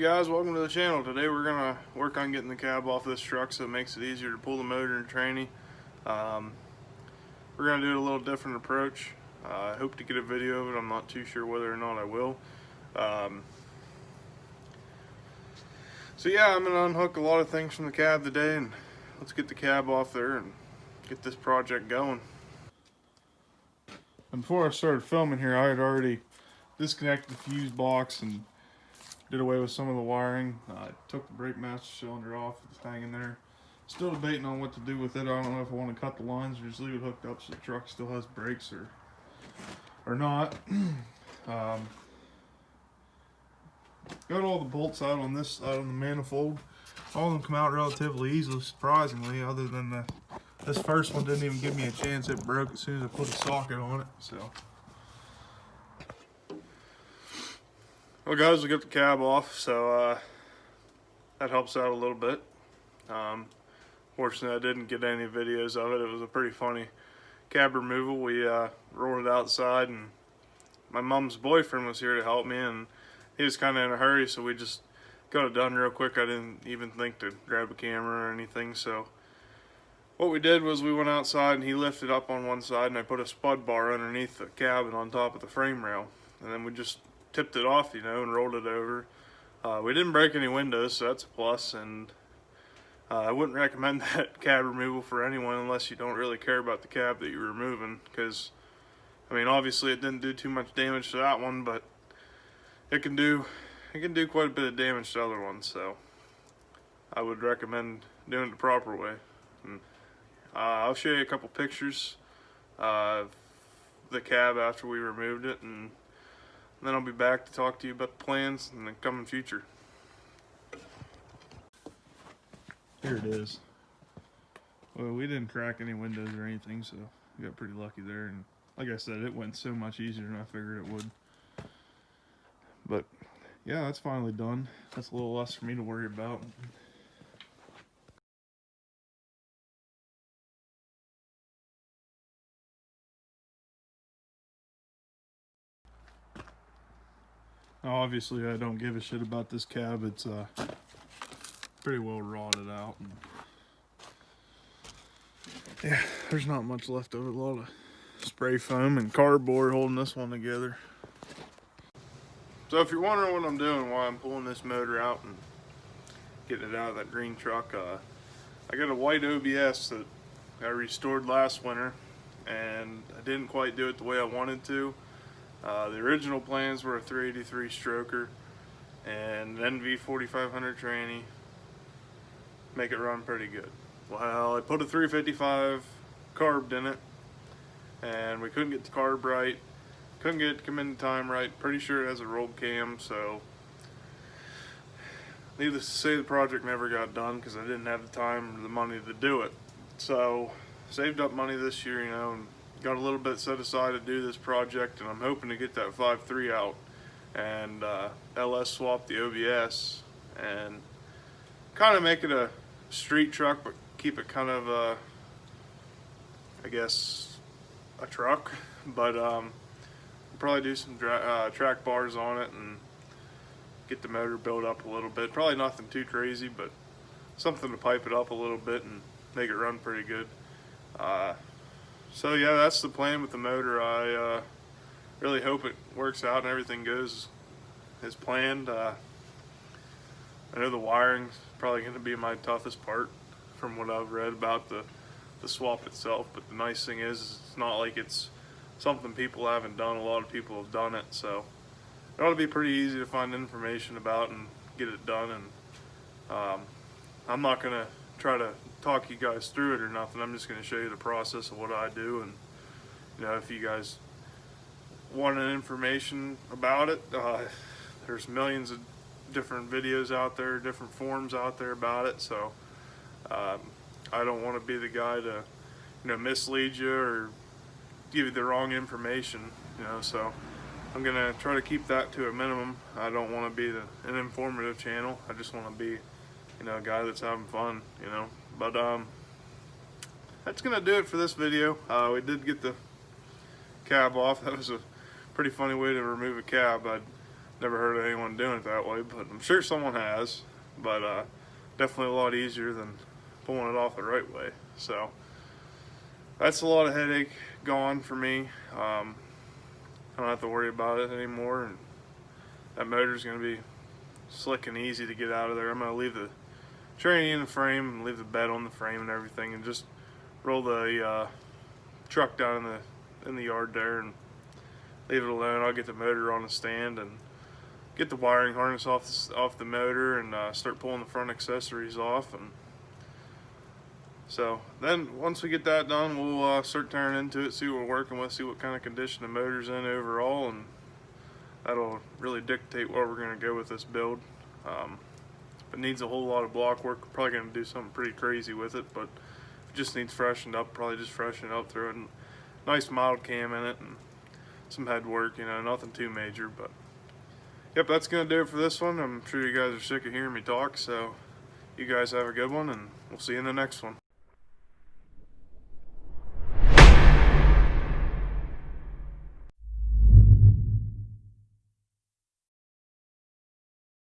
Hey guys, welcome to the channel. Today we're going to work on getting the cab off this truck so it makes it easier to pull the motor and tranny. We're going to do it a little different approach. I hope to get a video of it. I'm not too sure whether or not I will. So yeah, I'm going to unhook a lot of things from the cab today, and let's get the cab off there and get this project going. And before I started filming here, I had already disconnected the fuse box and did away with some of the wiring. Took the brake master cylinder off. It's hanging there. Still debating on what to do with it. I don't know if I want to cut the lines or just leave it hooked up so the truck still has brakes or not. Got all the bolts out on this side on the manifold. All of them come out relatively easily, surprisingly, other than this first one didn't even give me a chance. It broke as soon as I put a socket on it. So, well guys, we got the cab off, so that helps out a little bit. Fortunately, I didn't get any videos of it. It was a pretty funny cab removal. We rolled it outside, and my mom's boyfriend was here to help me, and he was kind of in a hurry, so we just got it done real quick. I didn't even think to grab a camera or anything. So what we did was we went outside, and he lifted up on one side, and I put a spud bar underneath the cab and on top of the frame rail, and then we just tipped it off, you know, and rolled it over. We didn't break any windows, so that's a plus. And I wouldn't recommend that cab removal for anyone unless you don't really care about the cab that you're removing, because I mean, obviously it didn't do too much damage to that one, but it can do quite a bit of damage to other ones. So I would recommend doing it the proper way. And I'll show you a couple pictures of the cab after we removed it, and then I'll be back to talk to you about the plans in the coming future. Here it is. Well, we didn't crack any windows or anything, so we got pretty lucky there. And like I said, it went so much easier than I figured it would. But yeah, that's finally done. That's a little less for me to worry about. Now, obviously, I don't give a shit about this cab. It's pretty well rotted out. And yeah, there's not much left of it. A lot of spray foam and cardboard holding this one together. So if you're wondering what I'm doing while I'm pulling this motor out and getting it out of that green truck, I got a white OBS that I restored last winter, and I didn't quite do it the way I wanted to. The original plans were a 383 stroker and an NV 4500 tranny, make it run pretty good. Well, I put a 355 carbed in it, and we couldn't get the carb right, couldn't get it to come in time right. Pretty sure it has a rolled cam, so needless to say, the project never got done because I didn't have the time or the money to do it. So saved up money this year, you know, and got a little bit set aside to do this project, and I'm hoping to get that 5.3 out and LS swap the OBS and kind of make it a street truck, but keep it kind of I guess a truck. But probably do some track bars on it and get the motor built up a little bit. Probably nothing too crazy, but something to pipe it up a little bit and make it run pretty good. So yeah, that's the plan with the motor. I really hope it works out and everything goes as planned. I know the wiring's probably going to be my toughest part from what I've read about the swap itself, but the nice thing is it's not like it's something people haven't done. A lot of people have done it, so it ought to be pretty easy to find information about and get it done. And I'm not going to try to talk you guys through it or nothing. I'm just going to show you the process of what I do. And you know, if you guys want information about it, there's millions of different videos out there, different forums out there about it. So I don't want to be the guy to, you know, mislead you or give you the wrong information, you know. So I'm gonna try to keep that to a minimum. I don't want to be an informative channel. I just want to be, you know, a guy that's having fun, you know. But that's gonna do it for this video. We did get the cab off. That was a pretty funny way to remove a cab. I Never heard of anyone doing it that way, but I'm sure someone has. But definitely a lot easier than pulling it off the right way. So that's a lot of headache gone for me. I don't have to worry about it anymore, and that motor's going to be slick and easy to get out of there. I'm going to leave the tranny in the frame and leave the bed on the frame and everything, and just roll the truck down in the yard there and leave it alone. I'll get the motor on the stand and get the wiring harness off the motor and start pulling the front accessories off. And so then once we get that done, we'll start tearing into it, see what we're working with, see what kind of condition the motor's in overall, and that'll really dictate where we're going to go with this build. If it needs a whole lot of block work, we're probably going to do something pretty crazy with it, but if it just needs freshened up, probably just freshen it up, throw a nice mild cam in it and some head work, you know, nothing too major. But yep, that's going to do it for this one. I'm sure you guys are sick of hearing me talk, so you guys have a good one, and we'll see you in the next one.